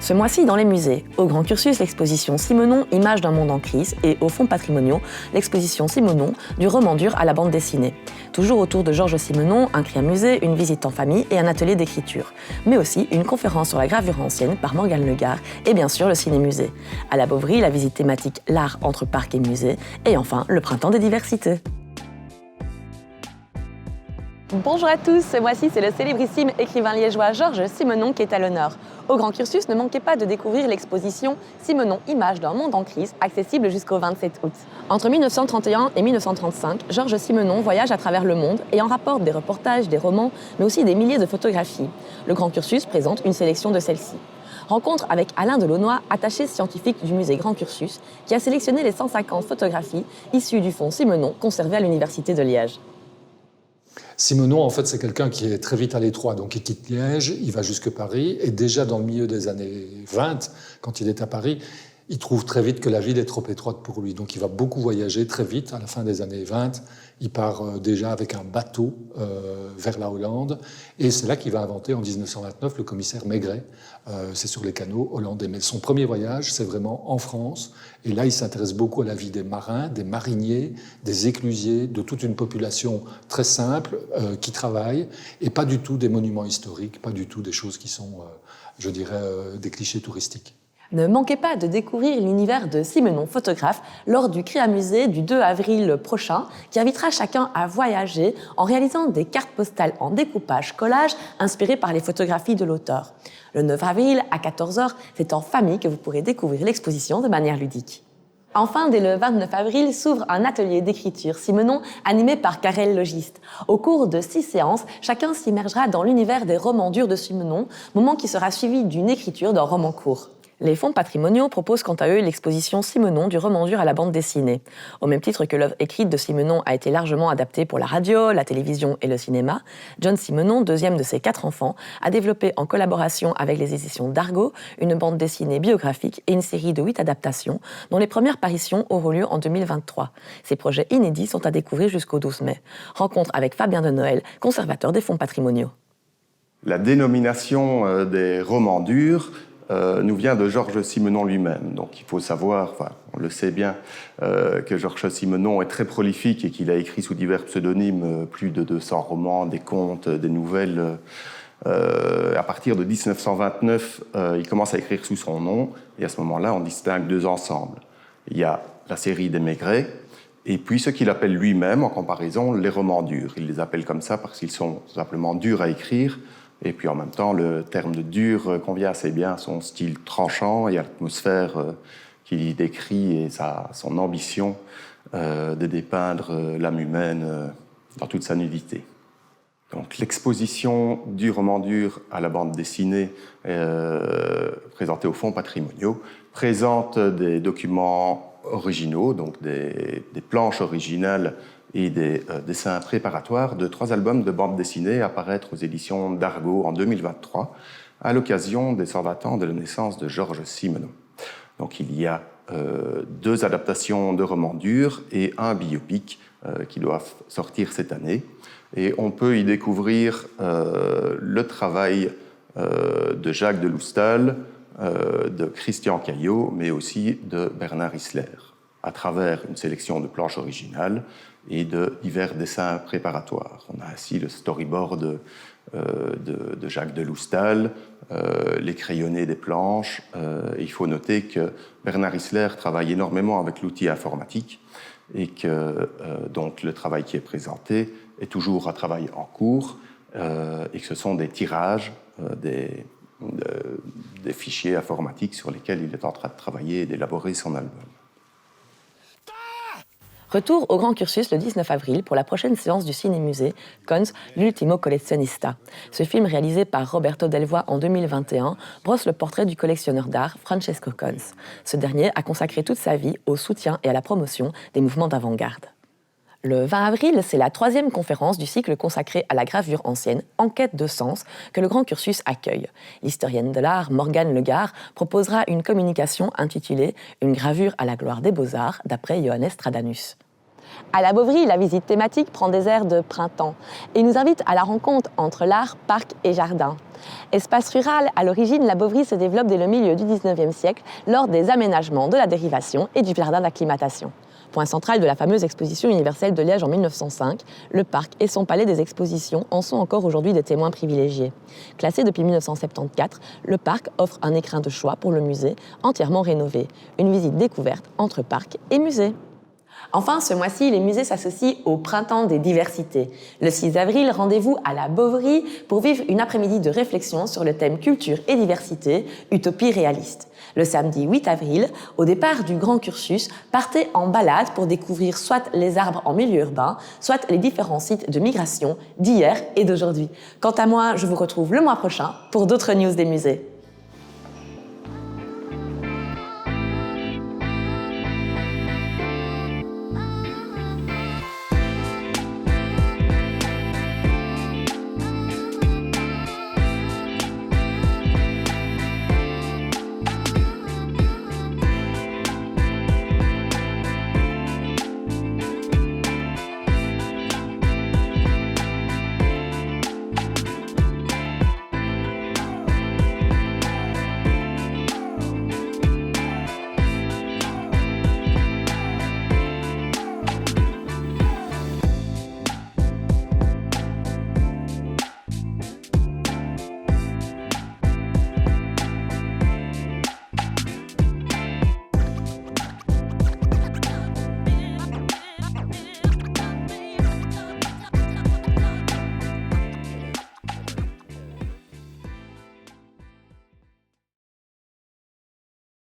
Ce mois-ci, dans les musées, au Grand Cursus, l'exposition Simenon, Images d'un monde en crise, et au Fonds patrimoniaux, l'exposition Simenon, du roman dur à la bande dessinée. Toujours autour de Georges Simenon, un cri à musée, une visite en famille et un atelier d'écriture. Mais aussi une conférence sur la gravure ancienne par Morgane Legare et bien sûr le ciné-musée. À la Bovary, la visite thématique L'art entre parc et musée. Et enfin, le printemps des diversités. Bonjour à tous, ce mois-ci c'est le célébrissime écrivain liégeois Georges Simenon qui est à l'honneur. Au Grand Cursus, ne manquez pas de découvrir l'exposition Simenon, Images d'un monde en crise, accessible jusqu'au 27 août. Entre 1931 et 1935, Georges Simenon voyage à travers le monde et en rapporte des reportages, des romans, mais aussi des milliers de photographies. Le Grand Cursus présente une sélection de celles-ci. Rencontre avec Alain Delaunoy, attaché scientifique du musée Grand Cursus, qui a sélectionné les 150 photographies issues du fonds Simenon conservé à l'Université de Liège. Simenon, en fait, c'est quelqu'un qui est très vite à l'étroit. Donc, il quitte Liège, il va jusque Paris. Et déjà dans le milieu des années 20, quand il est à Paris, il trouve très vite que la ville est trop étroite pour lui. Donc, il va beaucoup voyager très vite. À la fin des années 20, il part déjà avec un bateau vers la Hollande. Et c'est là qu'il va inventer, en 1929, le commissaire Maigret. C'est sur les canaux hollandais. Mais son premier voyage, c'est vraiment en France. Et là, il s'intéresse beaucoup à la vie des marins, des mariniers, des éclusiers, de toute une population très simple qui travaille. Et pas du tout des monuments historiques, pas du tout des choses qui sont, je dirais, des clichés touristiques. Ne manquez pas de découvrir l'univers de Simenon, photographe, lors du Cri à musée du 2 avril prochain, qui invitera chacun à voyager en réalisant des cartes postales en découpage-collage inspirées par les photographies de l'auteur. Le 9 avril, à 14h, c'est en famille que vous pourrez découvrir l'exposition de manière ludique. Enfin, dès le 29 avril, s'ouvre un atelier d'écriture Simenon animé par Karel Logiste. Au cours de 6 séances, chacun s'immergera dans l'univers des romans durs de Simenon, moment qui sera suivi d'une écriture d'un roman court. Les fonds patrimoniaux proposent quant à eux l'exposition Simenon du roman dur à la bande dessinée. Au même titre que l'œuvre écrite de Simenon a été largement adaptée pour la radio, la télévision et le cinéma, John Simenon, deuxième de ses 4 enfants, a développé en collaboration avec les éditions d'Argo une bande dessinée biographique et une série de 8 adaptations dont les premières parutions auront lieu en 2023. Ces projets inédits sont à découvrir jusqu'au 12 mai. Rencontre avec Fabien de Noël, conservateur des fonds patrimoniaux. La dénomination des romans durs nous vient de Georges Simenon lui-même. Donc il faut savoir, on le sait bien, que Georges Simenon est très prolifique et qu'il a écrit sous divers pseudonymes plus de 200 romans, des contes, des nouvelles. À partir de 1929, il commence à écrire sous son nom et à ce moment-là, on distingue 2 ensembles. Il y a la série des Maigret et puis ce qu'il appelle lui-même, en comparaison, les romans durs. Il les appelle comme ça parce qu'ils sont simplement durs à écrire. Et puis en même temps, le terme de dur convient assez bien à son style tranchant et à l'atmosphère qu'il y décrit et son ambition de dépeindre l'âme humaine dans toute sa nudité. Donc l'exposition du roman dur à la bande dessinée présentée aux fonds patrimoniaux présente des documents originaux, donc des planches originales et des dessins préparatoires de 3 albums de bande dessinée à paraître aux éditions d'Argo en 2023, à l'occasion des 120 ans de la naissance de Georges Simenon. Donc il y a 2 adaptations de romans durs et un biopic qui doivent sortir cette année. Et on peut y découvrir le travail de Jacques de Loustal, de Christian Caillot, mais aussi de Bernard Isler, à travers une sélection de planches originales et de divers dessins préparatoires. On a ainsi le storyboard de Jacques de Loustal, les crayonnés des planches. Il faut noter que Bernard Isler travaille énormément avec l'outil informatique et que donc le travail qui est présenté est toujours un travail en cours et que ce sont des tirages, des fichiers informatiques sur lesquels il est en train de travailler et d'élaborer son album. Retour au Grand Cursus le 19 avril pour la prochaine séance du ciné-musée Cons, l'ultimo collezionista. Ce film réalisé par Roberto Delvoye en 2021 brosse le portrait du collectionneur d'art Francesco Cons. Ce dernier a consacré toute sa vie au soutien et à la promotion des mouvements d'avant-garde. Le 20 avril, c'est la 3e conférence du cycle consacré à la gravure ancienne, En quête de sens, que le Grand Cursus accueille. L'historienne de l'art, Morgane Legare, proposera une communication intitulée « Une gravure à la gloire des beaux-arts » d'après Johannes Stradanus. À la Beauvry, la visite thématique prend des airs de printemps et nous invite à la rencontre entre l'art, parc et jardin. Espace rural, à l'origine, la Beauvry se développe dès le milieu du 19e siècle lors des aménagements de la dérivation et du jardin d'acclimatation. Point central de la fameuse exposition universelle de Liège en 1905, le parc et son palais des expositions en sont encore aujourd'hui des témoins privilégiés. Classé depuis 1974, le parc offre un écrin de choix pour le musée, entièrement rénové. Une visite découverte entre parc et musée. Enfin, ce mois-ci, les musées s'associent au Printemps des diversités. Le 6 avril, rendez-vous à la Beauvry pour vivre une après-midi de réflexion sur le thème culture et diversité, utopie réaliste. Le samedi 8 avril, au départ du grand cursus, partez en balade pour découvrir soit les arbres en milieu urbain, soit les différents sites de migration d'hier et d'aujourd'hui. Quant à moi, je vous retrouve le mois prochain pour d'autres news des musées.